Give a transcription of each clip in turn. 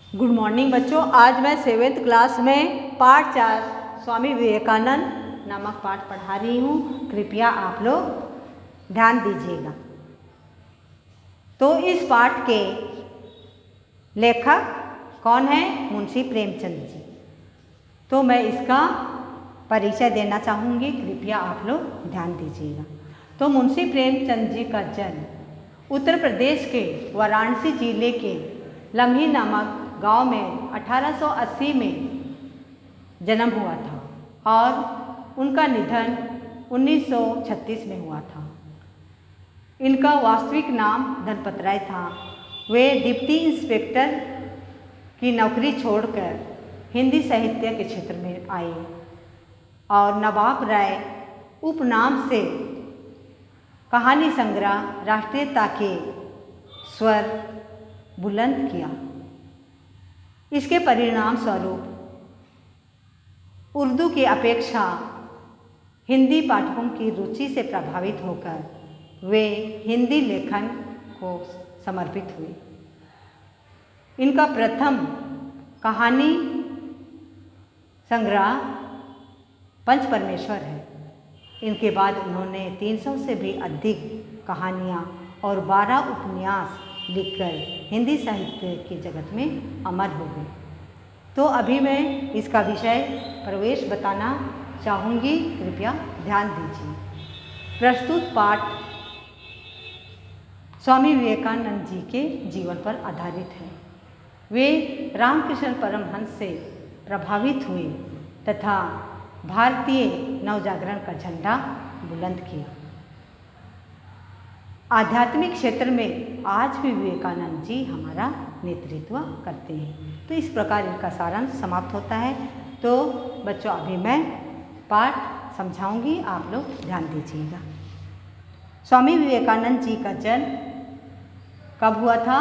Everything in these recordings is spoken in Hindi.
गुड मॉर्निंग बच्चों। आज मैं 7th क्लास में पाठ 4 स्वामी विवेकानंद नामक पाठ पढ़ा रही हूँ। कृपया आप लोग ध्यान दीजिएगा। तो इस पाठ के लेखक कौन है? मुंशी प्रेमचंद जी। तो मैं इसका परिचय देना चाहूँगी, कृपया आप लोग ध्यान दीजिएगा। तो मुंशी प्रेमचंद जी का जन्म उत्तर प्रदेश के वाराणसी जिले के लम्ही नामक गांव में 1880 में जन्म हुआ था और उनका निधन 1936 में हुआ था। इनका वास्तविक नाम धनपत राय था। वे डिप्टी इंस्पेक्टर की नौकरी छोड़कर हिंदी साहित्य के क्षेत्र में आए और नवाब राय उपनाम से कहानी संग्रह राष्ट्रीयता के स्वर बुलंद किया। इसके परिणाम स्वरूप उर्दू की अपेक्षा हिंदी पाठकों की रुचि से प्रभावित होकर वे हिंदी लेखन को समर्पित हुए। इनका प्रथम कहानी संग्रह पंच परमेश्वर है। इनके बाद उन्होंने 300 से भी अधिक कहानियाँ और 12 उपन्यास लिखकर हिंदी साहित्य के जगत में अमर हो गए। तो अभी मैं इसका विषय प्रवेश बताना चाहूँगी, कृपया ध्यान दीजिए। प्रस्तुत पाठ स्वामी विवेकानंद जी के जीवन पर आधारित है। वे रामकृष्ण परमहंस से प्रभावित हुए तथा भारतीय नवजागरण का झंडा बुलंद किया। आध्यात्मिक क्षेत्र में आज भी विवेकानंद जी हमारा नेतृत्व करते हैं। तो इस प्रकार इनका सारांश समाप्त होता है। तो बच्चों अभी मैं पाठ समझाऊंगी, आप लोग ध्यान दीजिएगा। स्वामी विवेकानंद जी का जन्म कब हुआ था?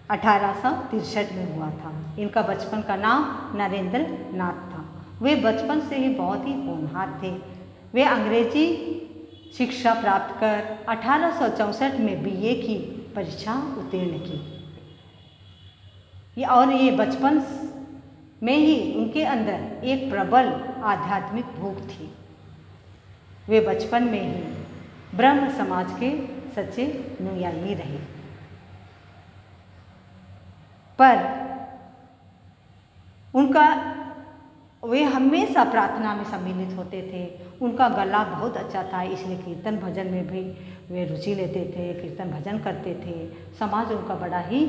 1863 में हुआ था। इनका बचपन का नाम नरेंद्र नाथ था। वे बचपन से ही बहुत ही होनहार थे। वे अंग्रेजी शिक्षा प्राप्त कर 1864 में बीए की परीक्षा उत्तीर्ण की। और ये बचपन में ही उनके अंदर एक प्रबल आध्यात्मिक भूख थी। वे बचपन में ही ब्रह्म समाज के सच्चे अनुयायी रहे। पर वे हमेशा प्रार्थना में सम्मिलित होते थे। उनका गला बहुत अच्छा था, इसलिए कीर्तन भजन में भी वे रुचि लेते थे, कीर्तन भजन करते थे। समाज उनका बड़ा ही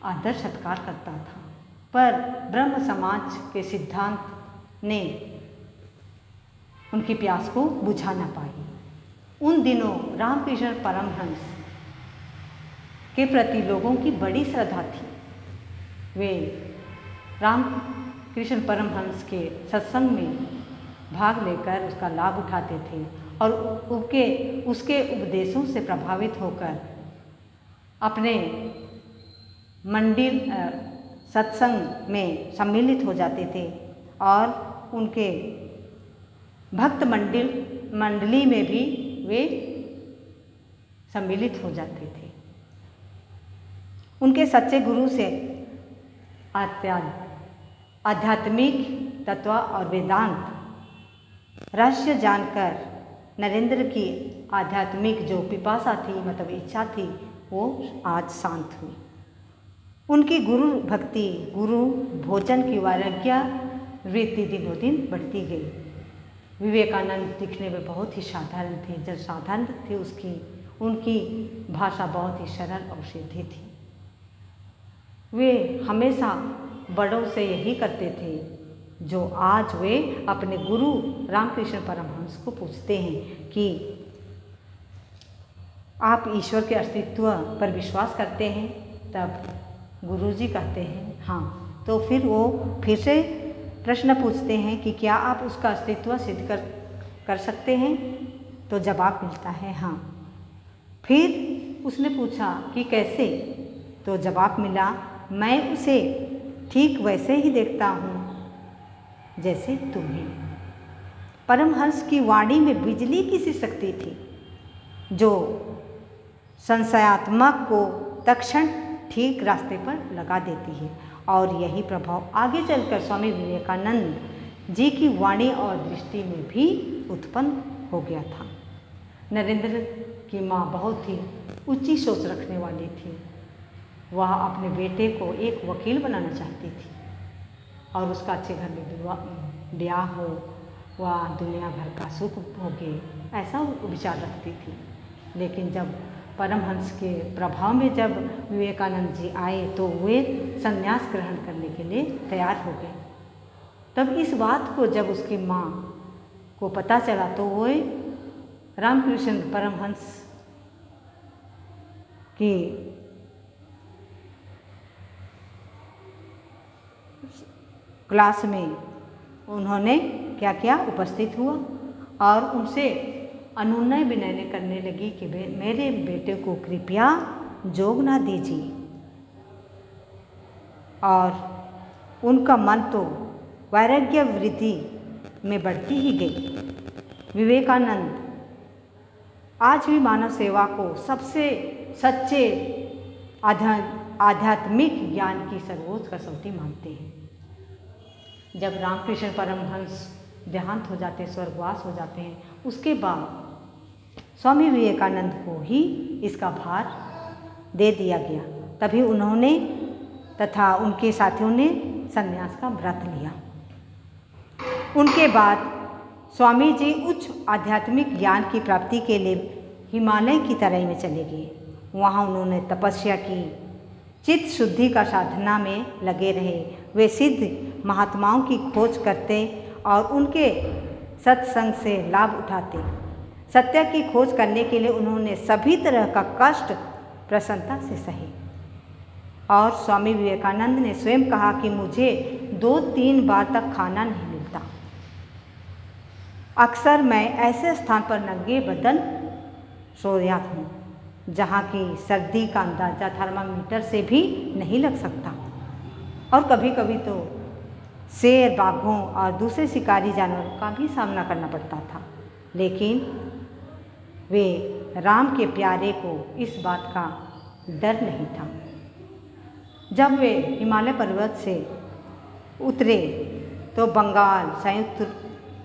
आदर सत्कार करता था। पर ब्रह्म समाज के सिद्धांत ने उनकी प्यास को बुझा न पाई। उन दिनों रामकृष्ण परमहंस के प्रति लोगों की बड़ी श्रद्धा थी। वे रामकृष्ण परमहंस के सत्संग में भाग लेकर उसका लाभ उठाते थे और उसके उपदेशों से प्रभावित होकर अपने मंदिर सत्संग में सम्मिलित हो जाते थे और उनके भक्त मंडली में भी वे सम्मिलित हो जाते थे। उनके सच्चे गुरु से आध्यात्मिक तत्व और वेदांत रहस्य जानकर नरेंद्र की आध्यात्मिक जो पिपासा थी, मतलब इच्छा थी, वो आज शांत हुई। उनकी गुरु भक्ति, गुरु भोजन की वैराग्य वृत्ति दिनों दिन बढ़ती गई। विवेकानंद दिखने में बहुत ही साधारण थे। जब साधारण थे उनकी भाषा बहुत ही सरल और सीधी थी। वे हमेशा बड़ों से यही करते थे जो आज वे अपने गुरु रामकृष्ण परमहंस को पूछते हैं कि आप ईश्वर के अस्तित्व पर विश्वास करते हैं? तब गुरुजी कहते हैं हाँ। तो फिर वो फिर से प्रश्न पूछते हैं कि क्या आप उसका अस्तित्व सिद्ध कर सकते हैं? तो जवाब मिलता है हाँ। फिर उसने पूछा कि कैसे? तो जवाब मिला, मैं उसे ठीक वैसे ही देखता हूँ जैसे तुम्हें। परमहंस की वाणी में बिजली की सी शक्ति थी जो संशयात्मक को तत्क्षण ठीक रास्ते पर लगा देती है। और यही प्रभाव आगे चलकर स्वामी विवेकानंद जी की वाणी और दृष्टि में भी उत्पन्न हो गया था। नरेंद्र की माँ बहुत ही ऊंची सोच रखने वाली थी। वह अपने बेटे को एक वकील बनाना चाहती थी और उसका अच्छे घर में ब्याह हो, वह दुनिया भर का सुख भोगे, ऐसा विचार रखती थी। लेकिन जब परमहंस के प्रभाव में जब विवेकानंद जी आए तो वे संन्यास ग्रहण करने के लिए तैयार हो गए। तब इस बात को जब उसकी माँ को पता चला तो वो रामकृष्ण परमहंस की क्लास में उन्होंने क्या किया, उपस्थित हुआ और उनसे अनुनय विनय करने लगी कि मेरे बेटे को कृपया जोग ना दीजिए। और उनका मन तो वैराग्य वृद्धि में बढ़ती ही गई। विवेकानंद आज भी मानव सेवा को सबसे सच्चे आध्यात्मिक ज्ञान की सर्वोच्च कसौटी मानते हैं। जब रामकृष्ण परमहंस देहांत हो जाते, स्वर्गवास हो जाते हैं, उसके बाद स्वामी विवेकानंद को ही इसका भार दे दिया गया। तभी उन्होंने तथा उनके साथियों ने संन्यास का व्रत लिया। उनके बाद स्वामी जी उच्च आध्यात्मिक ज्ञान की प्राप्ति के लिए हिमालय की तराई में चले गए। वहाँ उन्होंने तपस्या की, चित्त शुद्धि का साधना में लगे रहे। वे सिद्ध महात्माओं की खोज करते और उनके सत्संग से लाभ उठाते। सत्य की खोज करने के लिए उन्होंने सभी तरह का कष्ट प्रसन्नता से सहे। और स्वामी विवेकानंद ने स्वयं कहा कि मुझे 2-3 बार तक खाना नहीं मिलता। अक्सर मैं ऐसे स्थान पर नंगे बदन सोया हूँ जहाँ की सर्दी का अंदाज़ा थर्मामीटर से भी नहीं लग सकता। और कभी कभी तो शेर, बाघों और दूसरे शिकारी जानवरों का भी सामना करना पड़ता था। लेकिन वे राम के प्यारे को इस बात का डर नहीं था। जब वे हिमालय पर्वत से उतरे तो बंगाल, संयुक्त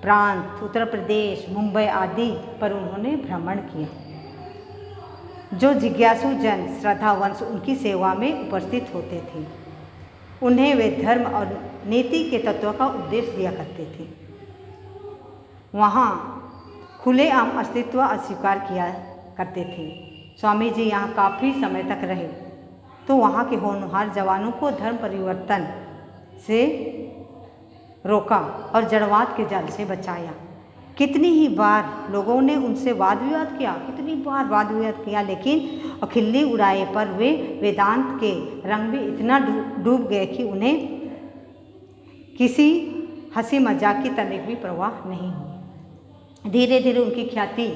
प्रांत, उत्तर प्रदेश, मुंबई आदि पर उन्होंने भ्रमण किया। जो जिज्ञासु जन, श्रद्धावंश उनकी सेवा में उपस्थित होते थे, उन्हें वे धर्म और नीति के तत्वों का उपदेश दिया करते थे। वहाँ खुलेआम अस्तित्व अस्वीकार किया करते थे। स्वामी जी यहाँ काफ़ी समय तक रहे तो वहाँ के होनहार जवानों को धर्म परिवर्तन से रोका और जड़वाद के जाल से बचाया। कितनी ही बार लोगों ने उनसे वाद विवाद किया, लेकिन खिल्ली उड़ाए पर वे वेदांत के रंग में इतना डूब गए कि उन्हें किसी हंसी मजाक की तनिक भी परवाह नहीं हुई। धीरे धीरे उनकी ख्याति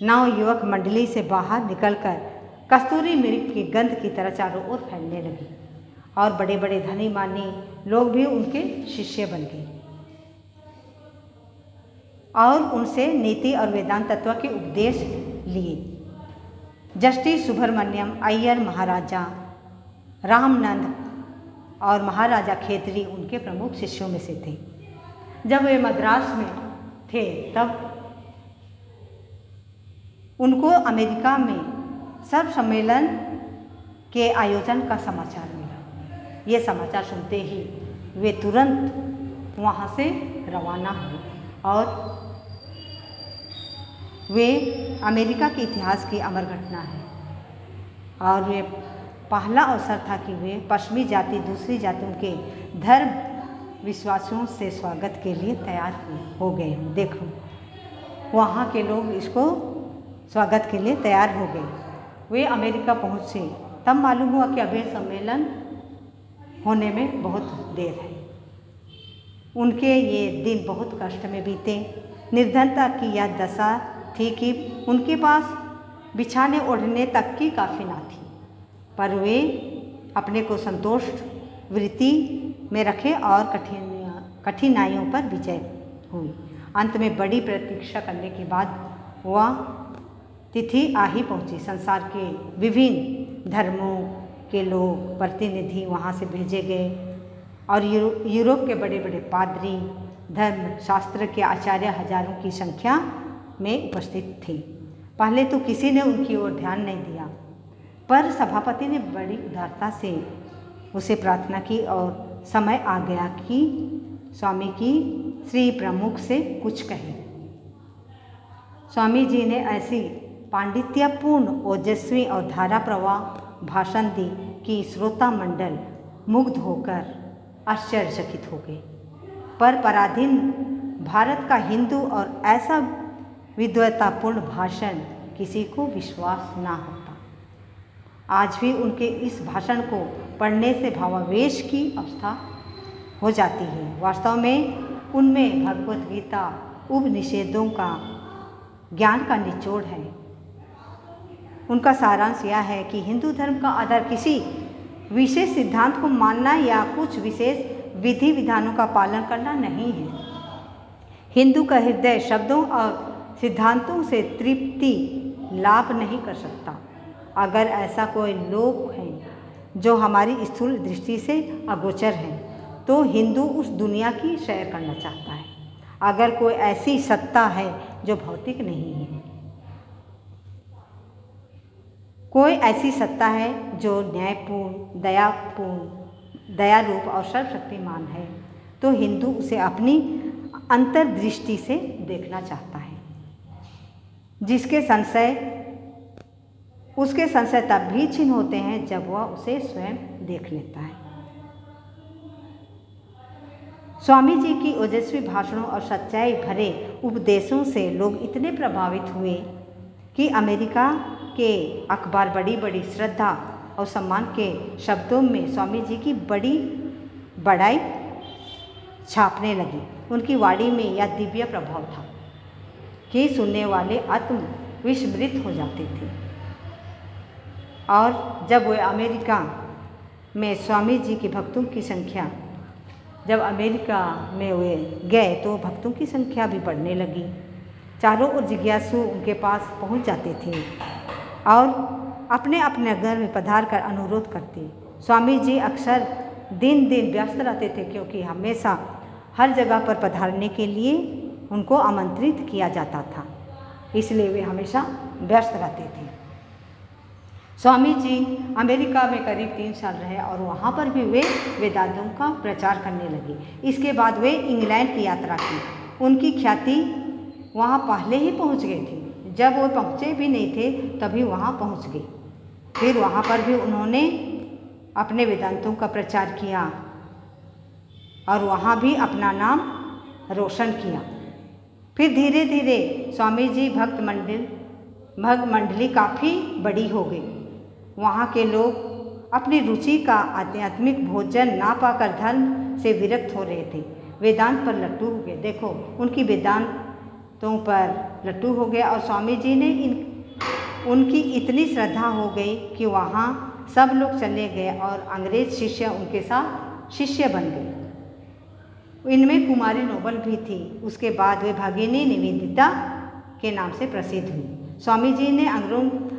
नव युवक मंडली से बाहर निकलकर कस्तूरी मृग की गंध की तरह चारों ओर फैलने लगी और बड़े बड़े धनी मानी लोग भी उनके शिष्य बन गए और उनसे नीति और वेदांत तत्व के उपदेश लिए। जस्टिस सुब्रमण्यम अय्यर महाराजा रामनंद और महाराजा खेतरी उनके प्रमुख शिष्यों में से थे। जब वे मद्रास में थे तब उनको अमेरिका में सर्व सम्मेलन के आयोजन का समाचार मिला। ये समाचार सुनते ही वे तुरंत वहाँ से रवाना हुए और वे अमेरिका के इतिहास की अमर घटना है और वे पहला अवसर था कि वे पश्चिमी जाति दूसरी जातियों के धर्म विश्वासों से स्वागत के लिए तैयार हो गए हों। देखो वहाँ के लोग इसको स्वागत के लिए तैयार हो गए। वे अमेरिका पहुँचे तब मालूम हुआ कि अभी सम्मेलन होने में बहुत देर है। उनके ये दिन बहुत कष्ट में बीते। निर्धनता की यह दशा थी कि उनके पास बिछाने ओढ़ने तक की काफ़ी ना थी, पर वे अपने को संतोष वृत्ति में रखे और कठिनाइयों पर विजय हुई। अंत में बड़ी प्रतीक्षा करने के बाद वह तिथि आ ही पहुँची। संसार के विभिन्न धर्मों के लोग प्रतिनिधि वहाँ से भेजे गए और यूरोप के बड़े बड़े पादरी, धर्म शास्त्र के आचार्य हजारों की संख्या में उपस्थित थे। पहले तो किसी ने उनकी ओर ध्यान नहीं दिया, पर सभापति ने बड़ी उदारता से उसे प्रार्थना की और समय आ गया कि स्वामी की श्री प्रमुख से कुछ कहे। स्वामी जी ने ऐसी पांडित्यपूर्ण, ओजस्वी और धारा प्रवाह भाषण दी कि श्रोता मंडल मुग्ध होकर आश्चर्यचकित हो गए। पर पराधीन भारत का हिंदू और ऐसा विद्वत्तापूर्ण भाषण किसी को विश्वास ना होता। आज भी उनके इस भाषण को पढ़ने से भावावेश की अवस्था हो जाती है। वास्तव में उनमें भगवत गीता उपनिषदों का ज्ञान का निचोड़ है। उनका सारांश यह है कि हिंदू धर्म का आधार किसी विशेष सिद्धांत को मानना या कुछ विशेष विधि विधानों का पालन करना नहीं है। हिंदू का हृदय शब्दों और सिद्धांतों से तृप्ति लाभ नहीं कर सकता। अगर ऐसा कोई लोग हैं जो हमारी स्थूल दृष्टि से अगोचर हैं, तो हिंदू उस दुनिया की सैर करना चाहता है। अगर कोई ऐसी सत्ता है जो भौतिक नहीं है, कोई ऐसी सत्ता है जो न्यायपूर्ण, दयारूप और सर्वशक्तिमान है, तो हिंदू उसे अपनी अंतर्दृष्टि से देखना चाहता है। उसके संशय तब भी छिन्न होते हैं जब वह उसे स्वयं देख लेता है। स्वामी जी की ओजस्वी भाषणों और सच्चाई भरे उपदेशों से लोग इतने प्रभावित हुए कि अमेरिका के अखबार बड़ी बड़ी श्रद्धा और सम्मान के शब्दों में स्वामी जी की बड़ाई छापने लगी। उनकी वाणी में यह दिव्य प्रभाव था कि सुनने वाले आत्म विस्मृत हो जाते थे। और जब वे अमेरिका में स्वामी जी के भक्तों की संख्या जब अमेरिका में वे गए तो भक्तों की संख्या भी बढ़ने लगी। चारों ओर जिज्ञासु उनके पास पहुंच जाते थे और अपने अपने घर में पधार कर अनुरोध करते। स्वामी जी अक्सर दिन दिन व्यस्त रहते थे, क्योंकि हमेशा हर जगह पर पधारने के लिए उनको आमंत्रित किया जाता था, इसलिए वे हमेशा व्यस्त रहते थे। स्वामी जी अमेरिका में करीब 3 साल रहे और वहाँ पर भी वे वेदांतों का प्रचार करने लगे। इसके बाद वे इंग्लैंड की यात्रा की। उनकी ख्याति वहाँ पहले ही पहुँच गई थी। जब वो पहुँचे भी नहीं थे तभी वहाँ पहुँच गए। फिर वहाँ पर भी उन्होंने अपने वेदांतों का प्रचार किया और वहाँ भी अपना नाम रोशन किया। फिर धीरे धीरे स्वामी जी भक्त मंडली काफ़ी बड़ी हो गई। वहाँ के लोग अपनी रुचि का आध्यात्मिक भोजन ना पाकर धर्म से विरक्त हो रहे थे, वेदांत पर लट्टू हो गए। देखो, उनकी वेदांतों पर लट्टू हो गए और स्वामी जी ने उनकी इतनी श्रद्धा हो गई कि वहाँ सब लोग चले गए और अंग्रेज शिष्य उनके साथ शिष्य बन गए। इनमें कुमारी नोबल भी थी। उसके बाद वे भगिनी निवेदिता के नाम से प्रसिद्ध हुई। स्वामी जी ने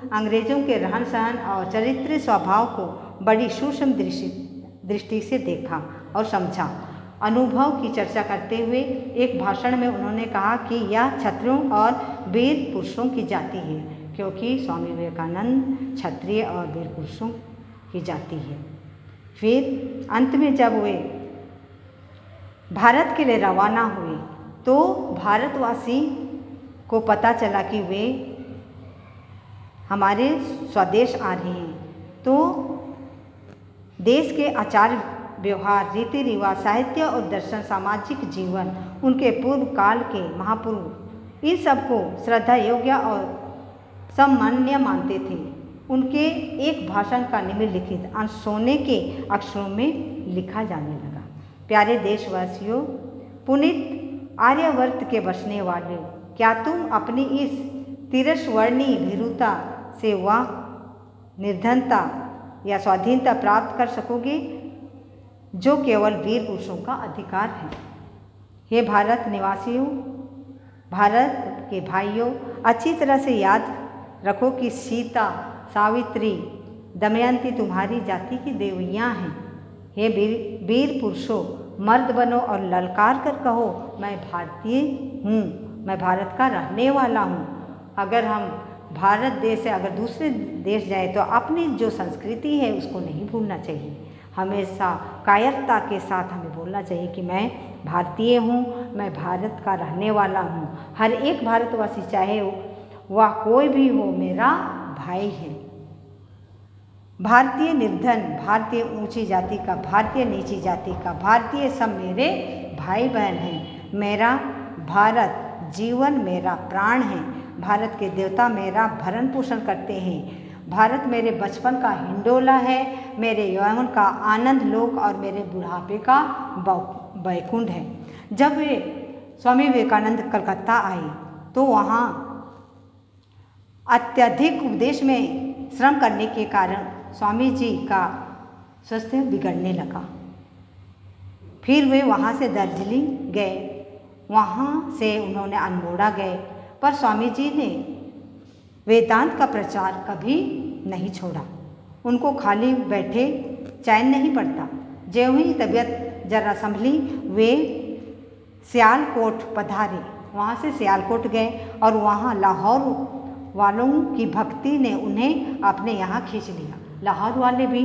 अंग्रेजों के रहन सहन और चरित्र स्वभाव को बड़ी सूक्ष्म दृष्टि से देखा और समझा। अनुभव की चर्चा करते हुए एक भाषण में उन्होंने कहा कि यह क्षत्रियों और वीर पुरुषों की जाति है, क्योंकि स्वामी विवेकानंद क्षत्रिय और वीर पुरुषों की जाति है। फिर अंत में जब वे भारत के लिए रवाना हुए तो भारतवासी को पता चला कि वे हमारे स्वदेश आ रहे हैं, तो देश के आचार व्यवहार, रीति रिवाज, साहित्य और दर्शन, सामाजिक जीवन, उनके पूर्व काल के महापुरुष, इन सबको श्रद्धा योग्य और सम्मान्य मानते थे। उनके एक भाषण का निम्नलिखित अंश सोने के अक्षरों में लिखा जाने लगा। प्यारे देशवासियों, पुनीत आर्यवर्त के बसने वाले, क्या तुम अपनी इस तिरस्वर्णी भीरुता से वह निर्धनता या स्वाधीनता प्राप्त कर सकोगे जो केवल वीर पुरुषों का अधिकार है? हे भारत निवासियों, भारत के भाइयों, अच्छी तरह से याद रखो कि सीता, सावित्री, दमयंती तुम्हारी जाति की देवियाँ हैं। हे वीर पुरुषों, मर्द बनो और ललकार कर कहो, मैं भारतीय हूँ, मैं भारत का रहने वाला हूँ। अगर हम भारत देश से अगर दूसरे देश जाए तो अपनी जो संस्कृति है उसको नहीं भूलना चाहिए। हमेशा कायरता के साथ हमें बोलना चाहिए कि मैं भारतीय हूँ, मैं भारत का रहने वाला हूँ। हर एक भारतवासी चाहे वह कोई भी हो मेरा भाई है। भारतीय निर्धन, भारतीय ऊंची जाति का, भारतीय नीची जाति का, भारतीय सब मेरे भाई बहन हैं। मेरा भारत जीवन मेरा प्राण है। भारत के देवता मेरा भरण पोषण करते हैं। भारत मेरे बचपन का हिंडोला है, मेरे यौवन का आनंद लोक और मेरे बुढ़ापे का वैकुंठ है। जब वे स्वामी विवेकानंद कलकत्ता आए तो वहाँ अत्यधिक उपदेश में श्रम करने के कारण स्वामी जी का स्वास्थ्य बिगड़ने लगा। फिर वे वहाँ से दार्जिलिंग गए, वहाँ से उन्होंने अल्मोड़ा गए, पर स्वामी जी ने वेदांत का प्रचार कभी नहीं छोड़ा। उनको खाली बैठे चैन नहीं पड़ता। ज्यों ही तबीयत जरा संभली वे सियालकोट पधारे। वहाँ से सियालकोट गए और वहाँ लाहौर वालों की भक्ति ने उन्हें अपने यहाँ खींच लिया। लाहौर वाले भी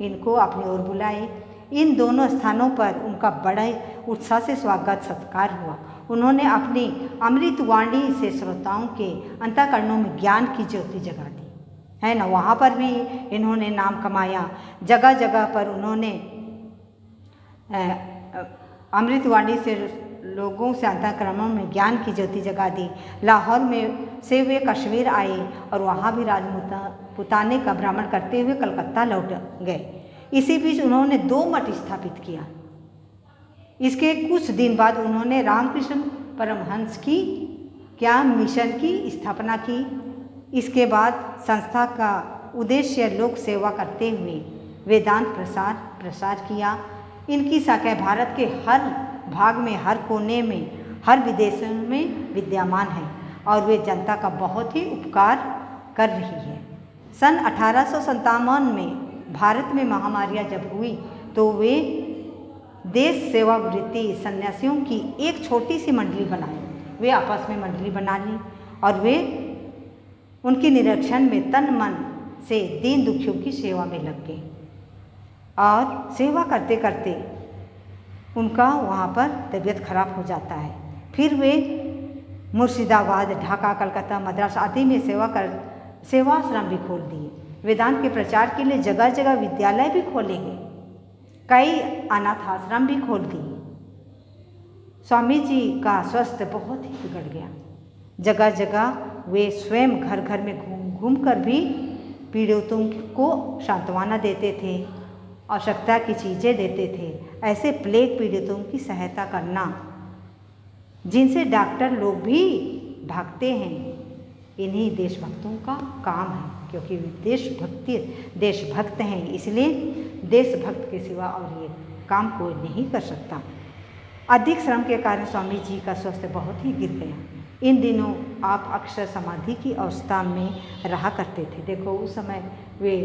इनको अपनी ओर बुलाए। इन दोनों स्थानों पर उनका बड़े उत्साह से स्वागत सत्कार हुआ। उन्होंने अपनी अमृत वाणी से श्रोताओं के अंतःकरणों में ज्ञान की ज्योति जगा दी है ना। वहाँ पर भी इन्होंने नाम कमाया। जगह जगह पर उन्होंने अमृत वाणी से लोगों से अंतःकरणों में ज्ञान की ज्योति जगा दी। लाहौर में से वे कश्मीर आए और वहाँ भी राजपुताने का भ्रमण करते हुए कलकत्ता लौट गए। इसी बीच उन्होंने 2 मठ स्थापित किया। इसके कुछ दिन बाद उन्होंने रामकृष्ण परमहंस की मिशन की स्थापना की। इसके बाद संस्था का उद्देश्य लोक सेवा करते हुए वेदांत प्रसार किया। इनकी शाखाएं भारत के हर भाग में, हर कोने में, हर विदेशों में विद्यमान है और वे जनता का बहुत ही उपकार कर रही है। सन 1857 में भारत में महामारियाँ जब हुई तो वे देश सेवावृत्ति सन्यासियों की एक छोटी सी मंडली बनाई। वे आपस में मंडली बना ली और वे उनके निरीक्षण में तन मन से दीन दुखियों की सेवा में लग गए और सेवा करते करते उनका वहाँ पर तबीयत खराब हो जाता है। फिर वे मुर्शिदाबाद, ढाका, कलकत्ता, मद्रास आदि में सेवाश्रम भी खोल दिए। वेदांत के प्रचार के लिए जगह जगह विद्यालय भी खोले गए। कई अनाथ आश्रम भी खोल दिए। स्वामी जी का स्वास्थ्य बहुत ही बिगड़ गया। जगह जगह वे स्वयं घर घर में घूम कर भी पीड़ितों को सांत्वना देते थे, आवश्यकता की चीज़ें देते थे। ऐसे प्लेग पीड़ितों की सहायता करना जिनसे डॉक्टर लोग भी भागते हैं, इन्हीं देशभक्तों का काम है। क्योंकि देशभक्त हैं, इसलिए देशभक्त के सिवा और ये काम कोई नहीं कर सकता। अधिक श्रम के कारण स्वामी जी का स्वास्थ्य बहुत ही गिर गया। इन दिनों आप अक्सर समाधि की अवस्था में रहा करते थे। देखो उस समय वे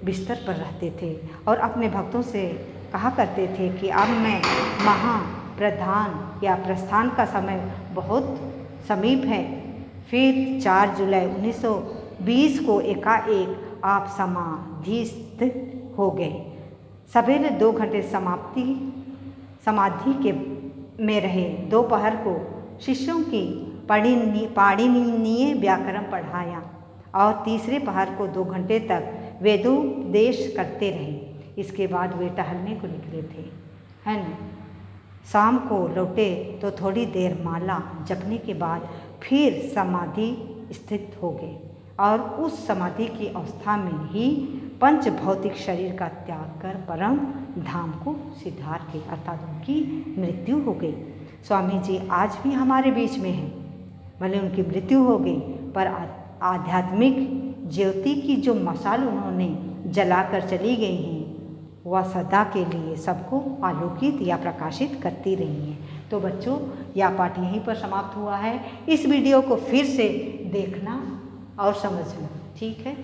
बिस्तर पर रहते थे और अपने भक्तों से कहा करते थे कि अब मैं महाप्रधान या प्रस्थान का समय बहुत समीप है। फिर 4 जुलाई 1920 को एकाएक आप समाधिस्थ हो गए। सवेरे 2 घंटे समाधि के में रहे। दोपहर को शिष्यों की पाणिनीय व्याकरण पढ़ाया और तीसरे पहर को 2 घंटे तक वेदोपदेश करते रहे। इसके बाद वे टहलने को निकले थे, है न। शाम को लौटे तो थोड़ी देर माला जपने के बाद फिर समाधि स्थित हो गए और उस समाधि की अवस्था में ही पंच भौतिक शरीर का त्याग कर परम धाम को सिद्धार के अर्थात उनकी मृत्यु हो गई। स्वामी जी आज भी हमारे बीच में हैं। भले उनकी मृत्यु हो गई पर आध्यात्मिक ज्योति की जो मशाल उन्होंने जलाकर चली गई हैं वह सदा के लिए सबको आलोकित या प्रकाशित करती रही हैं। तो बच्चों यह पाठ यहीं पर समाप्त हुआ है। इस वीडियो को फिर से देखना और समझना, ठीक है।